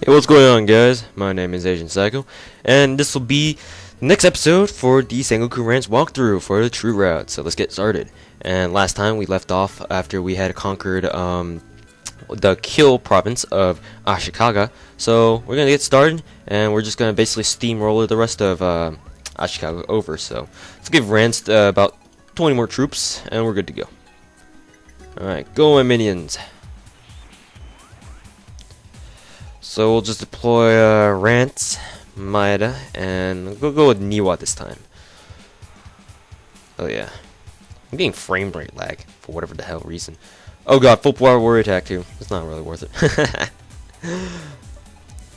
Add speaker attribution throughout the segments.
Speaker 1: Hey, what's going on, guys? My name is Asian Psycho, and this will be the next episode for the Sengoku Rance walkthrough for the true route. So let's get started. And last time we left off after we had conquered the Kill province of Ashikaga. So we're gonna get started, and we're just gonna basically steamroller the rest of Ashikaga over. So let's give Rance about 20 more troops, and we're good to go. Alright, go my minions. So we'll just deploy Rance, Maeda, and we'll go with Niwa this time. Oh yeah. I'm getting frame rate lag for whatever the hell reason. Oh god, full power warrior attack too. It's not really worth it.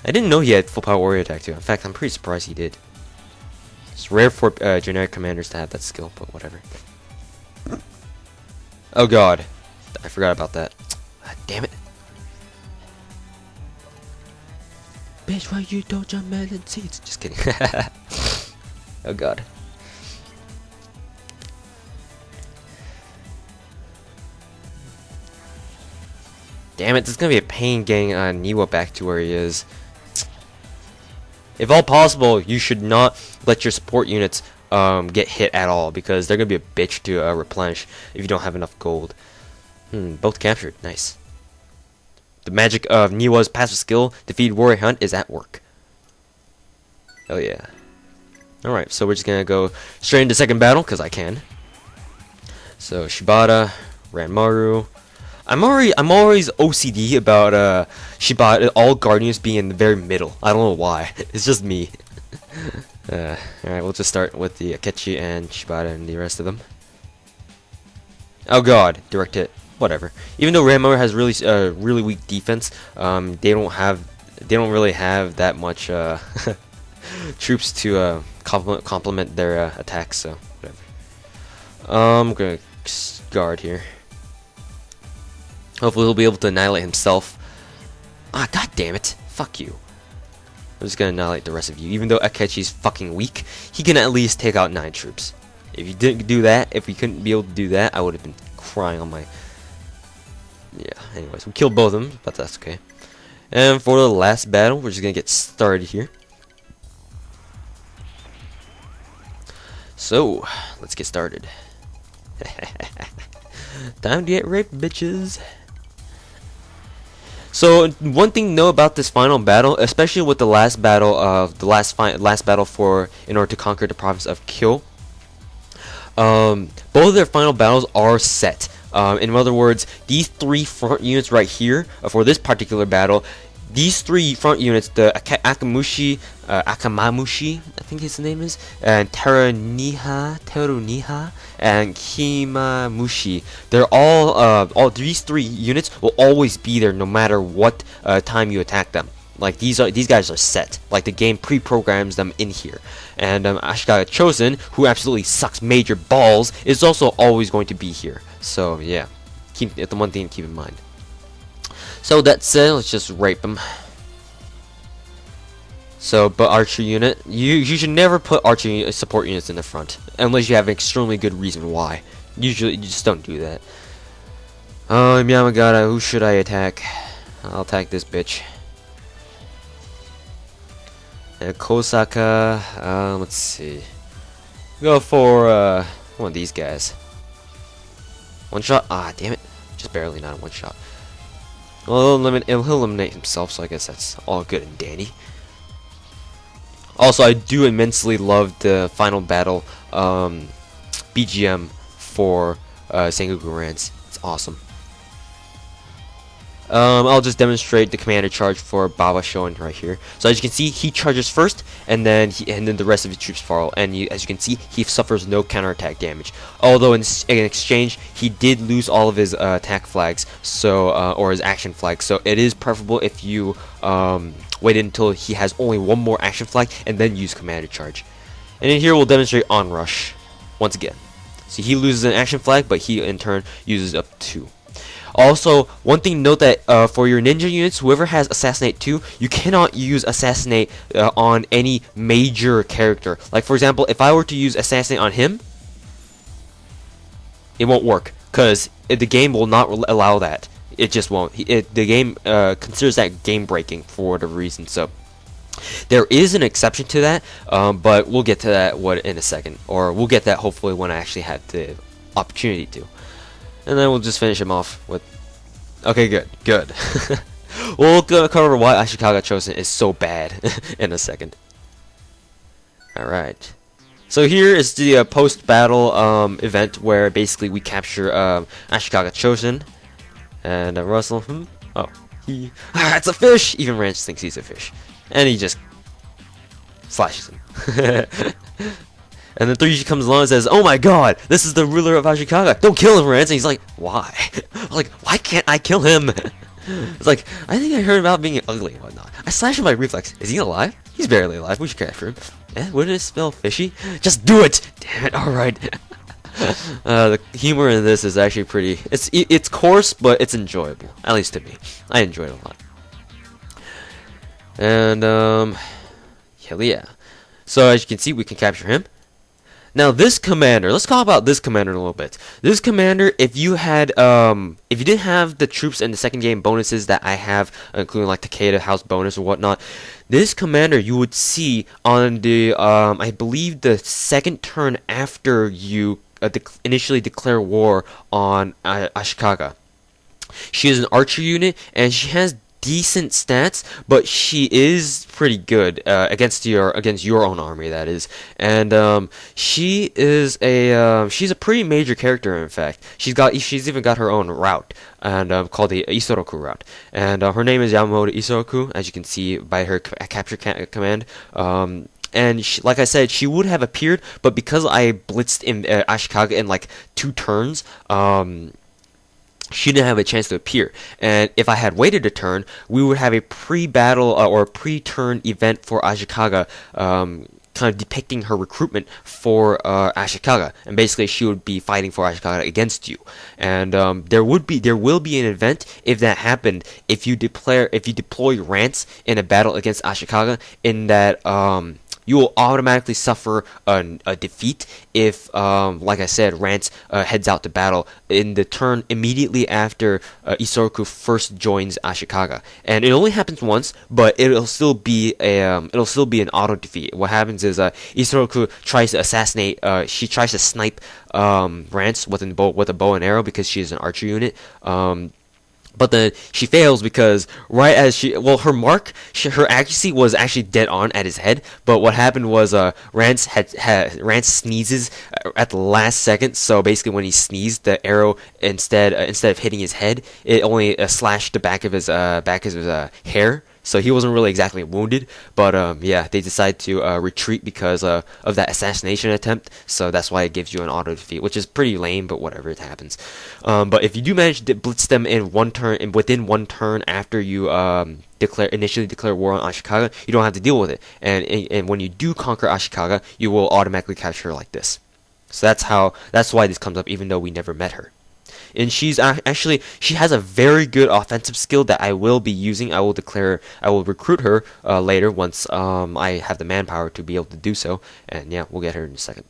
Speaker 1: I didn't know he had full power warrior attack too. In fact, I'm pretty surprised he did. It's rare for generic commanders to have that skill, but whatever. Oh god. I forgot about that. God damn it. Bitch, why you don't jump melon seeds? Just kidding. Oh god. Damn it, this is gonna be a pain getting Niwa back to where he is. If all possible, you should not let your support units get hit at all, because they're gonna be a bitch to replenish if you don't have enough gold. Both captured. Nice. The magic of Niwa's passive skill, Defeated Warrior Hunt, is at work. Oh yeah. Alright, so we're just gonna go straight into second battle, because I can. So, Shibata, Ranmaru. I'm always OCD about Shibata, all Guardians being in the very middle. I don't know why. It's just me. Alright, we'll just start with the Akechi and Shibata and the rest of them. Oh god, direct hit. Whatever. Even though Ranmaru has really weak defense, they don't really have that much troops to complement their attacks. So whatever. I'm gonna guard here. Hopefully he'll be able to annihilate himself. Ah, god damn it! Fuck you. I'm just gonna annihilate the rest of you. Even though Akechi's fucking weak, he can at least take out 9 troops. If you didn't do that, if we couldn't be able to do that, I would have been crying on my. Yeah, anyways, we killed both of them, but that's okay. And for the last battle, we're just gonna get started here. So, let's get started. Time to get raped, bitches. So, one thing to know about this final battle, especially with the last battle of the last battle for in order to conquer the province of Kyo, both of their final battles are set. In other words, these 3 front units right here, for this particular battle, these 3 front units, the Akamamushi, I think his name is, and Teruniha, and Kimamushi, they're all these 3 units will always be there no matter what time you attack them. Like these guys are set. Like the game pre-programs them in here. And Ashikaga Chosen, who absolutely sucks major balls, is also always going to be here. So yeah, the one thing to keep in mind. So that said, let's just rape them. So, but archer unit, you should never put archer support units in the front unless you have an extremely good reason why. Usually, you just don't do that. Yamagata, who should I attack? I'll attack this bitch. Kosaka, let's see. Go for one of these guys. One shot? Ah, damn it. Just barely, not a one shot. Well, he'll eliminate himself, so I guess that's all good and dandy. Also, I do immensely love the final battle BGM for Sengoku Rance. It's awesome. I'll just demonstrate the commander charge for Baba showing right here. So as you can see, he charges first, and then the rest of his troops follow. And as you can see, he suffers no counterattack damage. Although in exchange, he did lose all of his attack flags, so or his action flags. So it is preferable if you wait until he has only one more action flag and then use commander charge. And in here, we'll demonstrate onrush once again. So he loses an action flag, but he in turn uses up 2. Also, one thing to note that for your ninja units, whoever has Assassinate 2, you cannot use Assassinate on any major character. Like, for example, if I were to use Assassinate on him, it won't work, because the game will not allow that. it just won't. The game considers that game breaking for whatever reason. So there is an exception to that, but we'll get to that in a second, or we'll get that hopefully when I actually have the opportunity to. And then we'll just finish him off with. Okay, good. We'll cover why Ashikaga Chosen is so bad in a second. Alright. So here is the post-battle event where basically we capture Ashikaga Chosen. And Russell, oh, it's a fish! Even Rance thinks he's a fish. And he just slashes him. And then 3G comes along and says, "Oh my god, this is the ruler of Ashikaga. Don't kill him, Rance." And he's like, "Why?" I'm like, "Why can't I kill him?" It's like, I think I heard about being ugly and whatnot. I slashed him by reflex. Is he alive? He's barely alive. We should capture him. Wouldn't it smell fishy? Just do it! Damn it, alright. The humor in this is actually pretty... It's coarse, but it's enjoyable. At least to me. I enjoyed it a lot. And, hell yeah. So as you can see, we can capture him. Now this commander, let's talk about this commander a little bit. This commander, if you didn't have the troops in the second game bonuses that I have, including like Takeda house bonus or whatnot, this commander you would see on the, I believe the second turn after you initially declare war on Ashikaga. She is an archer unit, and she has decent stats, but she is pretty good against your own army, that is. And she's a pretty major character. In fact, she's even got her own route, and called the Isoroku route. And her name is Yamamoto Isoroku, as you can see by her capture command. And like I said, she would have appeared, but because I blitzed in Ashikaga in like 2 turns, she didn't have a chance to appear. And if I had waited a turn, we would have a pre-battle or pre-turn event for Ashikaga, kind of depicting her recruitment for Ashikaga. And basically, she would be fighting for Ashikaga against you. And there will be an event if that happened. If you deploy Rance in a battle against Ashikaga, in that you will automatically suffer a defeat if, like I said, Rance heads out to battle in the turn immediately after Isoroku first joins Ashikaga. And it only happens once, but it'll still be an auto defeat. What happens is Isoroku tries to assassinate. She tries to snipe Rance with a bow and arrow because she is an archer unit. But then she fails because right as her accuracy was actually dead on at his head. But what happened was Rance sneezes at the last second. So basically, when he sneezed, the arrow instead of hitting his head, it only slashed the back of his hair. So he wasn't really exactly wounded, but yeah, they decide to retreat because of that assassination attempt. So that's why it gives you an auto defeat, which is pretty lame, but whatever, it happens. But if you do manage to blitz them in within 1 turn after you initially declare war on Ashikaga, you don't have to deal with it. And when you do conquer Ashikaga, you will automatically capture her like this. So that's why this comes up, even though we never met her. And she has a very good offensive skill that I will be using. I will recruit her later once I have the manpower to be able to do so. And yeah, we'll get her in a second.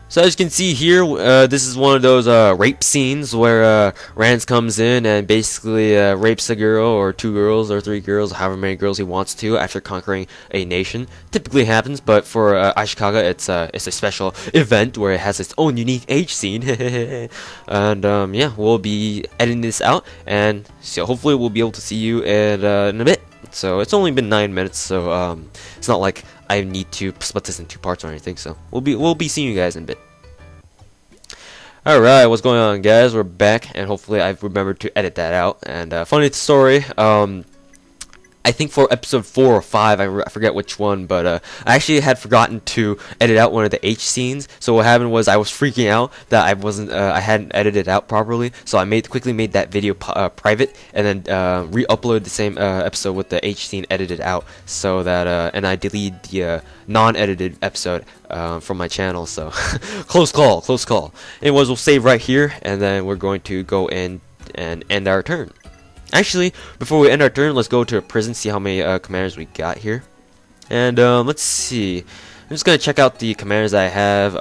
Speaker 1: So as you can see here, this is one of those rape scenes where Rance comes in and basically rapes a girl or 2 girls or 3 girls, however many girls he wants to after conquering a nation. Typically happens, but for Ashikaga, it's a special event where it has its own unique age scene. And yeah, we'll be editing this out, and so hopefully we'll be able to see you in a bit. So it's only been 9 minutes, so it's not like I need to split this in 2 parts or anything. So we'll be seeing you guys in a bit. Alright, what's going on, guys? We're back, and hopefully I've remembered to edit that out. And funny story, I think for episode 4 or 5, I forget which one, but I actually had forgotten to edit out one of the H scenes. So what happened was I was freaking out that I hadn't edited it out properly. So I quickly made that video private, and then re-uploaded the same episode with the H scene edited out, so that and I deleted the non-edited episode from my channel. So close call. Anyways, we'll save right here, and then we're going to go in and end our turn. Actually, before we end our turn, let's go to a prison, see how many commanders we got here. And let's see. just gonna check out the commanders that I have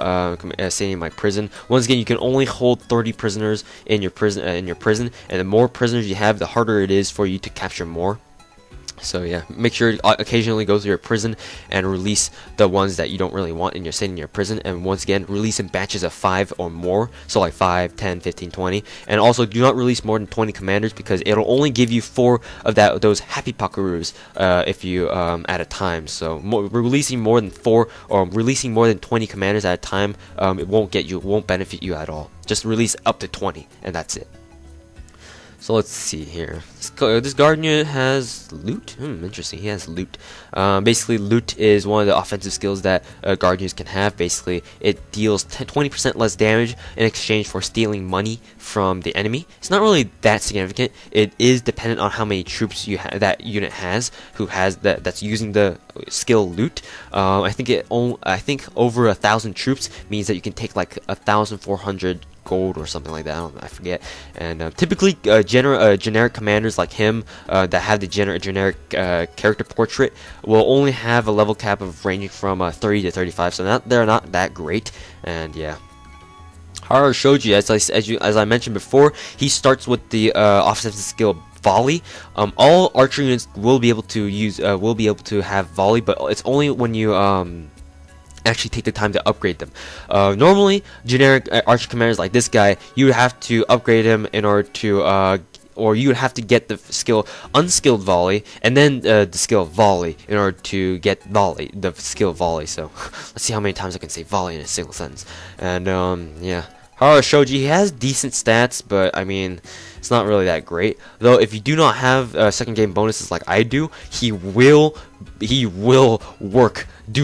Speaker 1: staying in my prison. Once again, you can only hold 30 prisoners in your prison, and the more prisoners you have, the harder it is for you to capture more. So yeah, make sure to occasionally go through your prison and release the ones that you don't really want in your sitting in your prison. And once again, release in batches of 5 or more, so like 5, 10, 15, 20. And also, do not release more than 20 commanders, because it'll only give you 4 of those happy pakurus if you at a time. So releasing more than 4 or releasing more than 20 commanders at a time, it won't benefit you at all. Just release up to 20, and that's it. So let's see here. This guard unit has loot. Interesting. He has loot. Basically, loot is one of the offensive skills that guard units can have. Basically, it deals 20% less damage in exchange for stealing money from the enemy. It's not really that significant. It is dependent on how many troops that unit has, that's using the skill loot. I think over 1,000 troops means that you can take like 1,400 gold or something like that. I forget. And typically generic commanders like him that have the generic character portrait will only have a level cap of ranging from 30 to 35, so they're not that great. And yeah, Hara Shoji, as I mentioned before, he starts with the offensive skill volley. All archer units will be able to have volley, but it's only when you actually take the time to upgrade them. Normally, generic archer commanders like this guy, you would have to upgrade him in order to, or you would have to get the skill unskilled volley, and then the skill volley in order to get the skill volley. So let's see how many times I can say volley in a single sentence. And yeah, Hara Shoji, he has decent stats, but I mean, it's not really that great. Though if you do not have second game bonuses like I do, he will do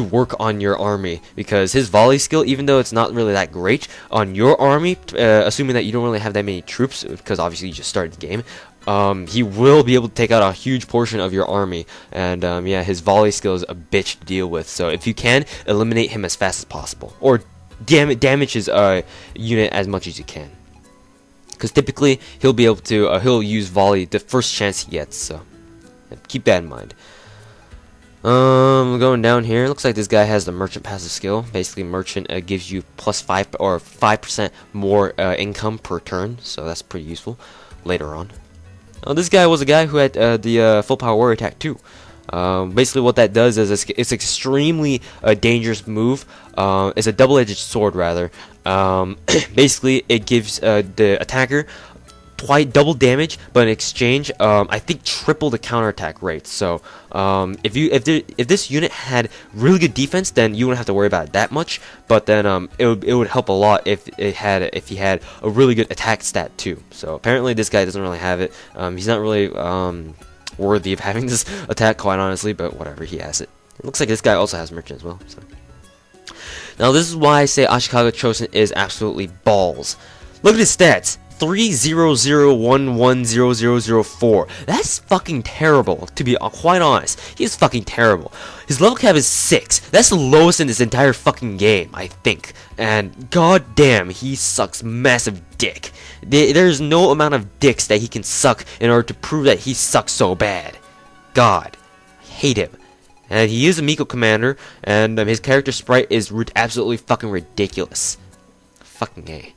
Speaker 1: work on your army, because his volley skill, even though it's not really that great on your army, assuming that you don't really have that many troops, because obviously you just started the game, he will be able to take out a huge portion of your army. And yeah, his volley skill is a bitch to deal with. So if you can, eliminate him as fast as possible, or damage his unit as much as you can, because typically he'll be able to he'll use volley the first chance he gets. So keep that in mind. Going down here, looks like this guy has the merchant passive skill. Basically, merchant gives you plus 5 or 5% more income per turn, so that's pretty useful later on. This guy was a guy who had the full power warrior attack too. Basically, what that does is it's extremely dangerous move. It's a double-edged sword, rather. Basically, it gives the attacker double damage, but in exchange, I think triple the counterattack rate. So if this unit had really good defense, then you wouldn't have to worry about it that much. But then it would help a lot if he had a really good attack stat too. So apparently this guy doesn't really have it. He's not really worthy of having this attack, quite honestly. But whatever, he has it. It looks like this guy also has merchant as well. So now this is why I say Ashikaga Chosen is absolutely balls. Look at his stats. 300110004. That's fucking terrible, to be quite honest. He's fucking terrible. His level cap is 6. That's the lowest in this entire fucking game, I think. And goddamn, he sucks massive dick. There's no amount of dicks that he can suck in order to prove that he sucks so bad. God, I hate him. And he is a Miko commander, and his character sprite is absolutely fucking ridiculous. Fucking A.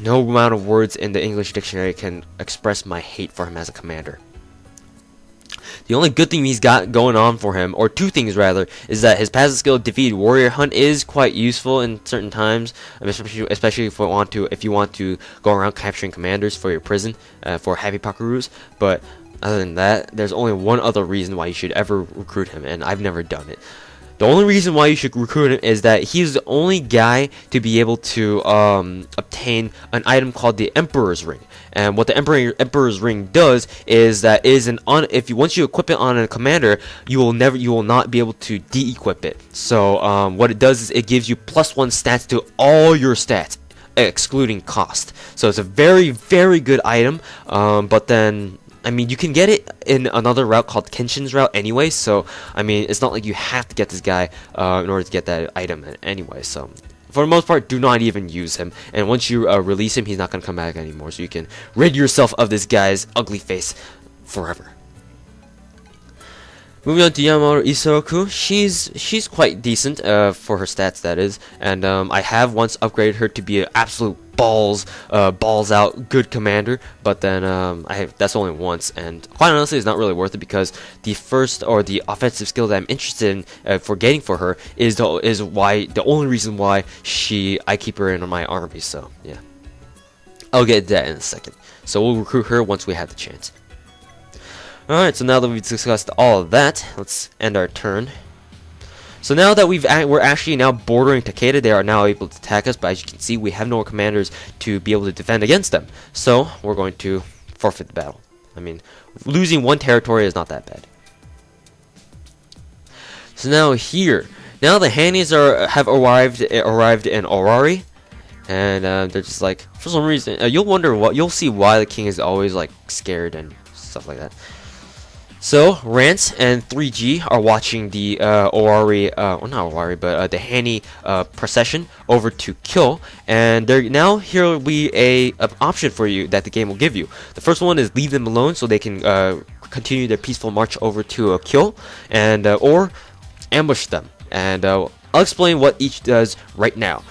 Speaker 1: No amount of words in the English dictionary can express my hate for him as a commander. The only good thing he's got going on for him, or two things rather, is that his passive skill defeated warrior hunt is quite useful in certain times, especially if you want to go around capturing commanders for your prison, for happy pakurus. But other than that, there's only one other reason why you should ever recruit him, and I've never done it. The only reason why you should recruit him is that he's the only guy to be able to obtain an item called the Emperor's Ring. And what the Emperor's Ring does is that once you equip it on a commander, you will not be able to de-equip it. So what it does is it gives you +1 stats to all your stats, excluding cost. So it's a very, very good item. But then, I mean, you can get it in another route called Kenshin's route anyway, so, I mean, it's not like you have to get this guy in order to get that item anyway, so, for the most part, do not even use him, and once you release him, he's not going to come back anymore, so you can rid yourself of this guy's ugly face forever. Moving on to Yamamoto Isoroku, she's quite decent for her stats, that is, and I have once upgraded her to be an absolute balls out good commander, but then that's only once, and quite honestly it's not really worth it because the first or the offensive skill that I'm interested in for getting for her is the only reason why I keep her in my army. So yeah, I'll get to that in a second. So we'll recruit her once we have the chance. Alright, so now that we've discussed all of that, let's end our turn. So now that we're actually now bordering Takeda, they are now able to attack us, but as you can see, we have no commanders to be able to defend against them. So we're going to forfeit the battle. I mean, losing one territory is not that bad. So now now the Hannies have arrived in Orari, and they're just like, for some reason, you'll see why the king is always like scared and stuff like that. So Rance and 3G are watching the Owari, well not Owari, but the Hanny procession over to kill, and here will be an option for you that the game will give you. The first one is leave them alone so they can continue their peaceful march over to kill, and or ambush them. And I'll explain what each does right now.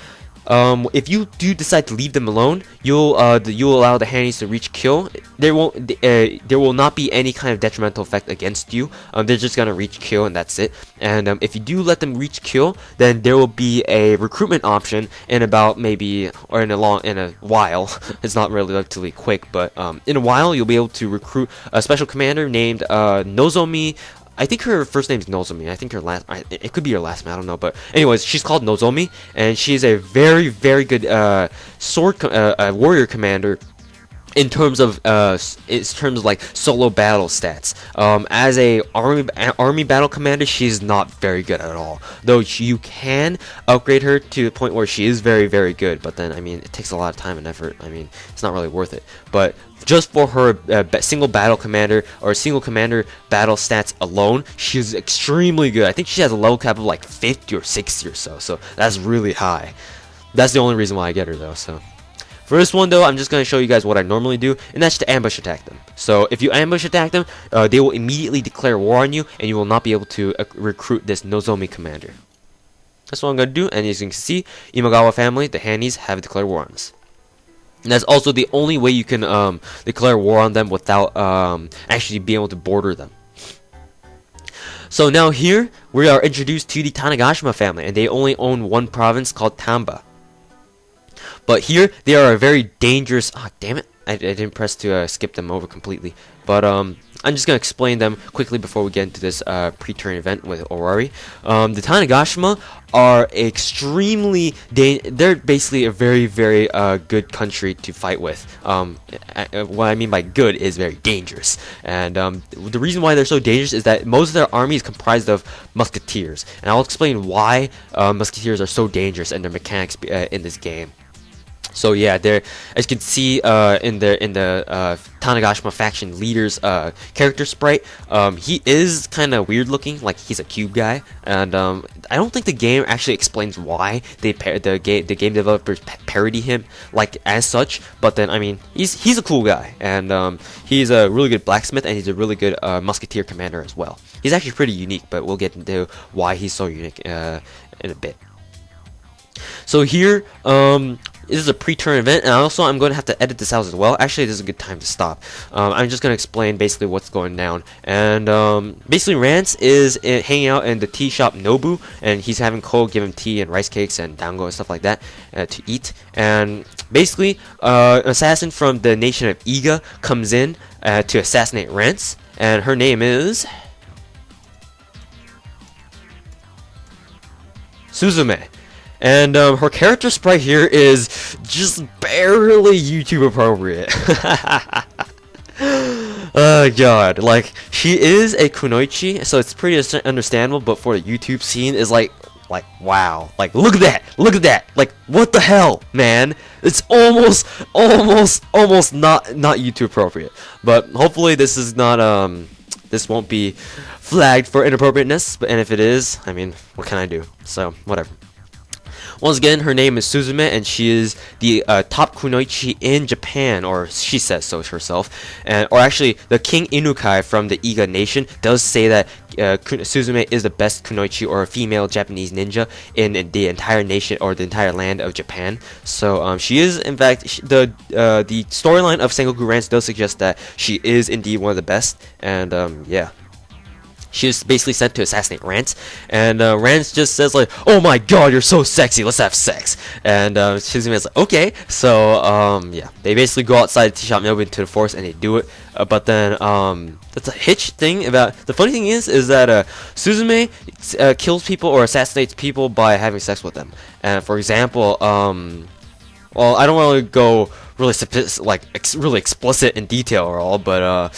Speaker 1: If you do decide to leave them alone, you'll allow the Hannies to reach kill. There will not be any kind of detrimental effect against you. They're just gonna reach kill and that's it. And if you do let them reach kill, then there will be a recruitment option in about in a while. It's not relatively quick, but in a while you'll be able to recruit a special commander named Nozomi. I think her first name is Nozomi. I think it could be her last name. I don't know. But anyways, she's called Nozomi, and she's a very, very good warrior commander in terms of like solo battle stats. As a army battle commander, she's not very good at all. Though you can upgrade her to the point where she is very, very good. But then, I mean, it takes a lot of time and effort. I mean, it's not really worth it. But just for her single battle commander or single commander battle stats alone, she's extremely good. I think she has a level cap of like 50 or 60 or so. So that's really high. That's the only reason why I get her though. So for this one though, I'm just going to show you guys what I normally do, and that's to ambush attack them. So if you ambush attack them, they will immediately declare war on you, and you will not be able to recruit this Nozomi commander. That's what I'm going to do, and as you can see, Imagawa family, the Hannies, have declared war on us. And that's also the only way you can declare war on them without actually being able to border them. So now here, we are introduced to the Tanegashima family, and they only own one province called Tamba. But here, they are a very dangerous... Ah, damn it. I didn't press to skip them over completely. But I'm just going to explain them quickly before we get into this pre-turn event with Orari. The Tanegashima are extremely... They're basically a very, very good country to fight with. What I mean by good is very dangerous. And the reason why they're so dangerous is that most of their army is comprised of musketeers. And I'll explain why musketeers are so dangerous and their mechanics in this game. So yeah, there, as you can see in the Tanegashima faction leader's character sprite, he is kind of weird looking, like he's a cube guy, and I don't think the game actually explains why the game developers parody him like as such. But then I mean, he's a cool guy, and he's a really good blacksmith, and he's a really good musketeer commander as well. He's actually pretty unique, but we'll get into why he's so unique in a bit. So here, this is a pre-turn event, and also I'm going to have to edit this out as well. Actually, this is a good time to stop. I'm just going to explain basically what's going down. And basically, Rance is hanging out in the tea shop Nobu, and he's having Cole give him tea and rice cakes and dango and stuff like that to eat. And basically, an assassin from the nation of Iga comes in to assassinate Rance, and her name is Suzume. And her character sprite here is just barely YouTube appropriate. Oh god, like, she is a kunoichi, so it's pretty understandable, but for the YouTube scene is like wow, like look at that, like what the hell, man? It's almost not YouTube appropriate. But hopefully this is not this won't be flagged for inappropriateness, and if it is, I mean, what can I do? So whatever. Once again, her name is Suzume, and she is the top kunoichi in Japan, or she says so herself. Or actually, the King Inukai from the Iga Nation does say that Suzume is the best kunoichi, or female Japanese ninja, in the entire nation, or the entire land of Japan. So she is, in fact, the storyline of Sengoku Rance does suggest that she is indeed one of the best, and yeah. She is basically sent to assassinate Rance, and Rance just says like, "Oh my God, you're so sexy. Let's have sex." And Suzume is like, "Okay." So yeah, they basically go outside to Shop into the forest, and they do it. But then that's a hitch thing about. The funny thing is that Suzume kills people or assassinates people by having sex with them. And for example, well, I don't want to go really really explicit in detail or all, but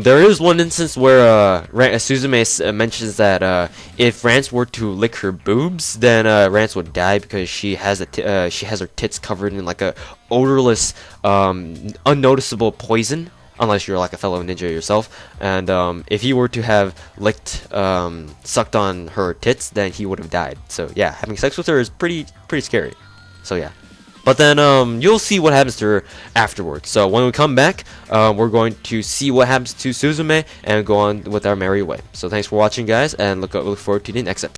Speaker 1: there is one instance where Suzume mentions that if Rance were to lick her boobs, then Rance would die because she has her tits covered in like a odorless, unnoticeable poison. Unless you're like a fellow ninja yourself, and if he were to have sucked on her tits, then he would have died. So yeah, having sex with her is pretty scary. So yeah. But then you'll see what happens to her afterwards. So when we come back, we're going to see what happens to Suzume and go on with our merry way. So thanks for watching, guys, and look forward to the next episode.